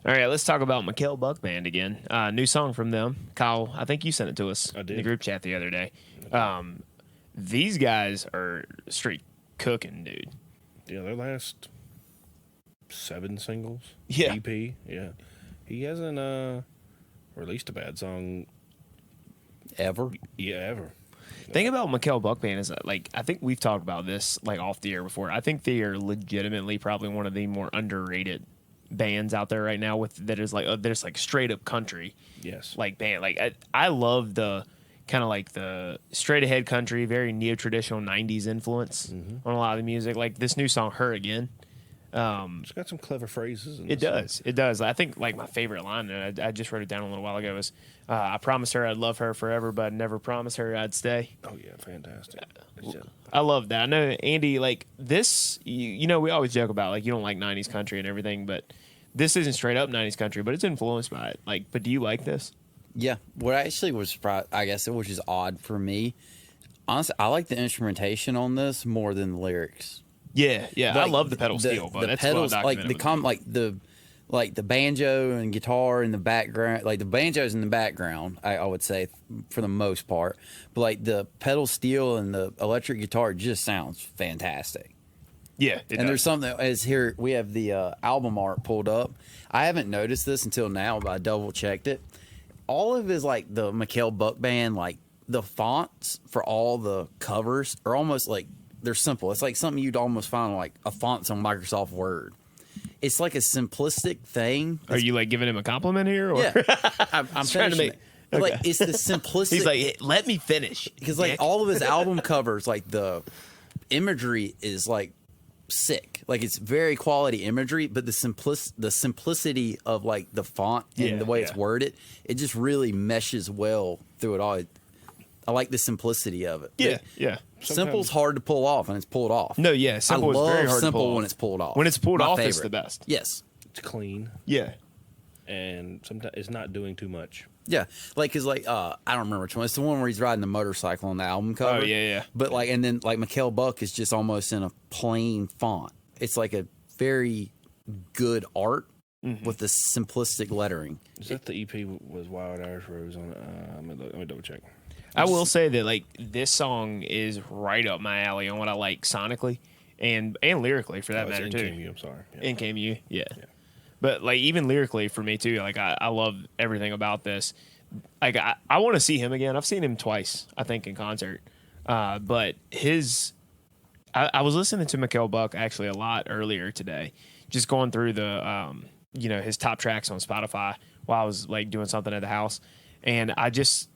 All right, let's talk about Mikele Buck Band again. New song from them. Kyle, I think you sent it to us in the group chat the other day. These guys are straight cooking, dude. Yeah, their last 7 singles. Yeah. EP. Yeah. He hasn't released a bad song Ever? Yeah, ever. Thing about Mikele Buck Band is that, like, I think we've talked about this like off the air before. I think they are legitimately probably one of the more underrated bands out there right now with that is like there's like straight up country. Yes. Like band. Like I love the kind of like the straight ahead country, very neo traditional '90s influence on a lot of the music. Like this new song, "Her Again." It's got some clever phrases in It this does. song. It does. I think like my favorite line, and I just wrote it down a little while ago, was I promised her I'd love her forever, but I never promised her I'd stay. Oh, yeah, fantastic. It's just- I love that. I know, Andy, like this, you know, we always joke about like you don't like 90s country and everything, but this isn't straight up 90s country, but it's influenced by it. Like, but do you like this? Yeah. What I actually was surprised, I guess, which is odd for me. Honestly, I like the instrumentation on this more than the lyrics. Yeah, yeah. I Like, love the pedal steel, but the that's pedals, well like documented. like the banjo and guitar in the background, like the banjo's in the background, I would say for the most part, but like the pedal steel and the electric guitar just sounds fantastic. Yeah, And there's something as here we have the album art pulled up. I haven't noticed this until now, but I double checked it. All of his like the Mikele Buck Band, like the fonts for all the covers are almost like they're simple. It's like something you'd almost find like a fonts on Microsoft Word. It's like a simplistic thing. Are you like giving him a compliment here? Or? Yeah, I'm trying to finishing make- it. But, like it's the simplistic. He's like, hey, let me finish. because like all of his album covers, like the imagery is like sick. Like it's very quality imagery, but the simplicity of like the font and Yeah, the way yeah. it's worded, it just really meshes well through it all. I like the simplicity of it. Yeah, yeah. Simple's hard to pull off, and it's pulled off. No, yeah. Simple I is love very hard to simple pull when off. it's pulled off. When it's pulled My off, it's favorite. the best. Yes. It's clean, Yeah. and sometimes it's not doing too much. Yeah, like cause like I don't remember which one. It's the one where he's riding the motorcycle on the album cover. Oh, yeah, yeah. But like, and then like Mikele Buck is just almost in a plain font. It's like a very good art with the simplistic lettering. Is that the EP was Wild Irish Rose on it? Let me double check. I will say that like this song is right up my alley on what I like sonically and lyrically for that Oh, it's matter in too. KMU, I'm sorry. Yeah. In KMU, yeah. But like even lyrically for me too, like I love everything about this. Like I want to see him again. I've seen him twice, I think, in concert. But I was listening to Mikele Buck actually a lot earlier today, just going through the his top tracks on Spotify while I was like doing something at the house. And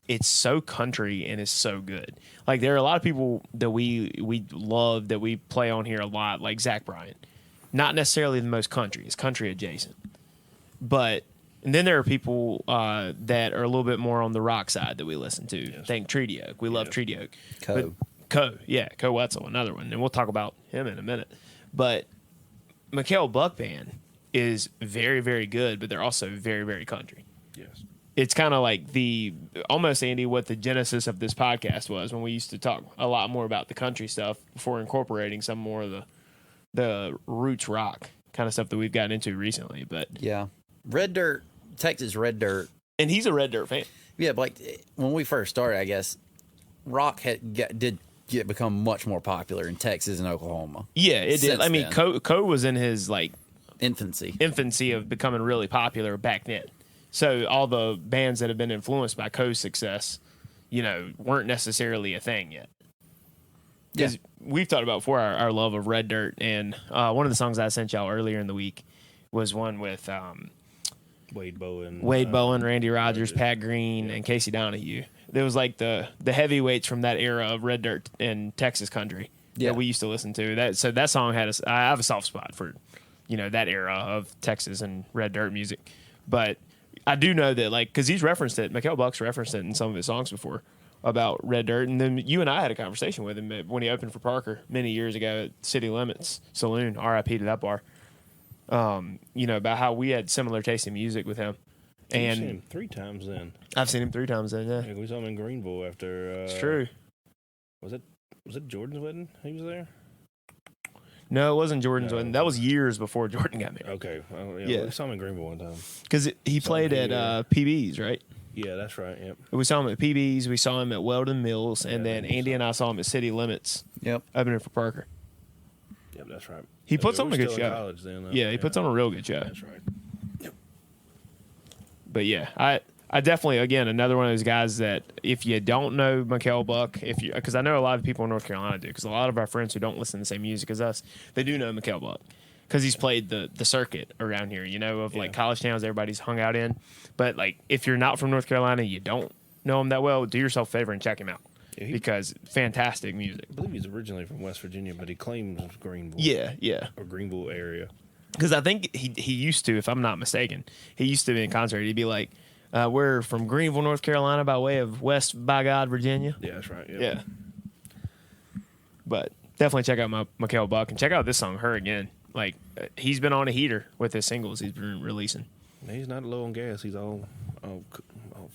it's so country and it's so good. Like there are a lot of people that we love that we play on here a lot, like Zach Bryan. Not necessarily the most country; it's country adjacent. And then there are people that are a little bit more on the rock side that we listen to. Yes. Think Treaty Oak. We love Treaty Oak. Co. Co Wetzel, another one, and we'll talk about him in a minute. But Mikele Buck Band is very, very good, but they're also very, very country. Yes. It's kind of like almost, Andy, what the genesis of this podcast was when we used to talk a lot more about the country stuff before incorporating some more of the roots rock kind of stuff that we've gotten into recently. But Yeah, Red Dirt, Texas Red Dirt. and he's a Red Dirt fan. Yeah, but like when we first started, I guess rock did become much more popular in Texas and Oklahoma. Yeah, it did. Since I mean, then. Co was in his like Infancy. of becoming really popular back then. So all the bands that have been influenced by Co's success, weren't necessarily a thing yet. Because we've talked about before our love of Red Dirt, and one of the songs I sent y'all earlier in the week was one with Wade Bowen, Randy Rogers, Pat Green, and Casey Donahue. There was like the heavyweights from that era of Red Dirt and Texas country Yeah. that we used to listen to. So that song I have a soft spot for, that era of Texas and Red Dirt music. But I do know that, like, because he's referenced it, Mikele Buck's referenced it in some of his songs before about Red Dirt. And then you and I had a conversation with him when he opened for Parker many years ago at City Limits Saloon, RIP to that bar, about how we had similar taste in music with him. You've And seen him 3 times then. I've seen him 3 times then, yeah. Yeah, we saw him in Greenville after. It's true. Was it Jordan's wedding? He was there. No, it wasn't Jordan's No. one. That was years before Jordan got married. Okay. Well, Yeah. We saw him in Greenville one time. Because he played at here. PB's, right? Yeah, that's right. Yep. We saw him at PB's. We saw him at Weldon Mills, and Yeah, then man, we Andy saw and I saw him at City Limits Yep. up in there for Parker. Yep, that's right. He puts We on were a good still in show. college then, though. Yeah, he puts on a real good show. That's right. But yeah, I definitely, again, another one of those guys that if you don't know Mikele Buck, because I know a lot of people in North Carolina do, because a lot of our friends who don't listen to the same music as us, they do know Mikele Buck because he's played the circuit around here, of like college towns everybody's hung out in. But like if you're not from North Carolina, you don't know him that well, do yourself a favor and check him out Yeah, because fantastic music. I believe he's originally from West Virginia, but he claims Greenville. Yeah. Or Greenville area. Because I think he used to, if I'm not mistaken, he used to be in concert. He'd be like, we're from Greenville, North Carolina, by way of West by God, Virginia. Yeah, that's right. Yep. Yeah. But definitely check out Mikele Buck and check out this song, Her Again. Like, he's been on a heater with his singles he's been releasing. He's not low on gas. He's all. Oh,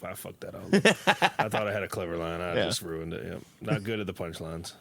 I fucked that up. I thought I had a clever line. I just ruined it. Yep. Not good at the punchlines.